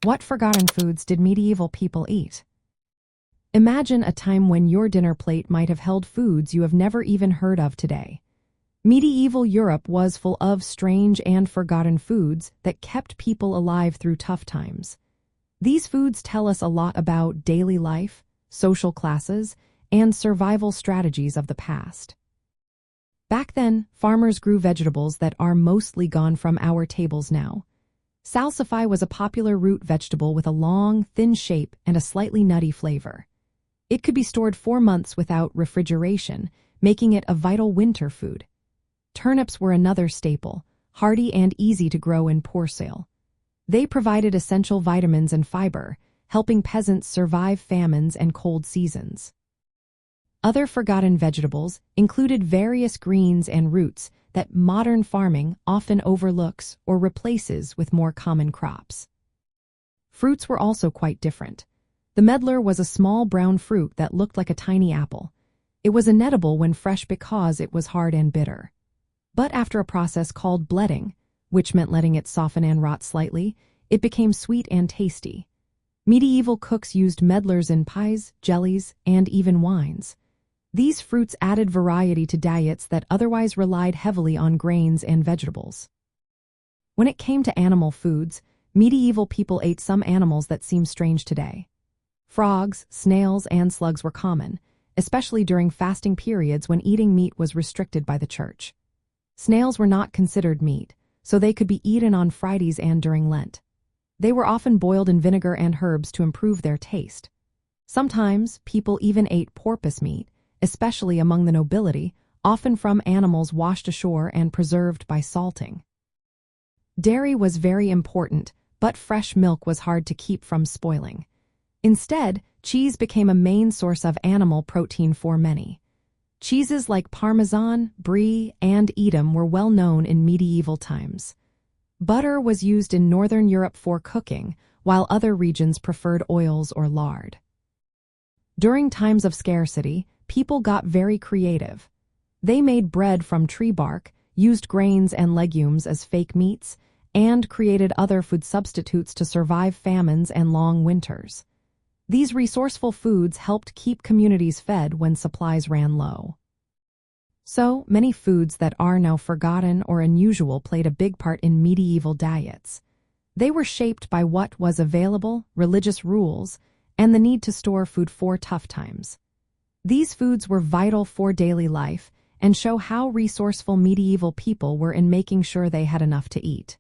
What forgotten foods did medieval people eat? Imagine a time when your dinner plate might have held foods you have never even heard of today. Medieval Europe was full of strange and forgotten foods that kept people alive through tough times. These foods tell us a lot about daily life, social classes, and survival strategies of the past. Back then, farmers grew vegetables that are mostly gone from our tables now. Salsify was a popular root vegetable with a long, thin shape and a slightly nutty flavor. It could be stored 4 months without refrigeration, making it a vital winter food. Turnips were another staple, hardy and easy to grow in poor soil. They provided essential vitamins and fiber, helping peasants survive famines and cold seasons. Other forgotten vegetables included various greens and roots that modern farming often overlooks or replaces with more common crops. Fruits were also quite different. The medlar was a small brown fruit that looked like a tiny apple. It was inedible when fresh because it was hard and bitter. But after a process called bledding, which meant letting it soften and rot slightly, it became sweet and tasty. Medieval cooks used medlars in pies, jellies, and even wines. These fruits added variety to diets that otherwise relied heavily on grains and vegetables. When it came to animal foods, medieval people ate some animals that seem strange today. Frogs, snails, and slugs were common, especially during fasting periods when eating meat was restricted by the church. Snails were not considered meat, so they could be eaten on Fridays and during Lent. They were often boiled in vinegar and herbs to improve their taste. Sometimes, people even ate porpoise meat, especially among the nobility, often from animals washed ashore and preserved by salting. Dairy was very important, but fresh milk was hard to keep from spoiling. Instead, cheese became a main source of animal protein for many. Cheeses like Parmesan, Brie, and Edam were well known in medieval times. Butter was used in Northern Europe for cooking, while other regions preferred oils or lard. During times of scarcity, people got very creative. They made bread from tree bark, used grains and legumes as fake meats, and created other food substitutes to survive famines and long winters. These resourceful foods helped keep communities fed when supplies ran low. So, many foods that are now forgotten or unusual played a big part in medieval diets. They were shaped by what was available, religious rules, and the need to store food for tough times. These foods were vital for daily life and show how resourceful medieval people were in making sure they had enough to eat.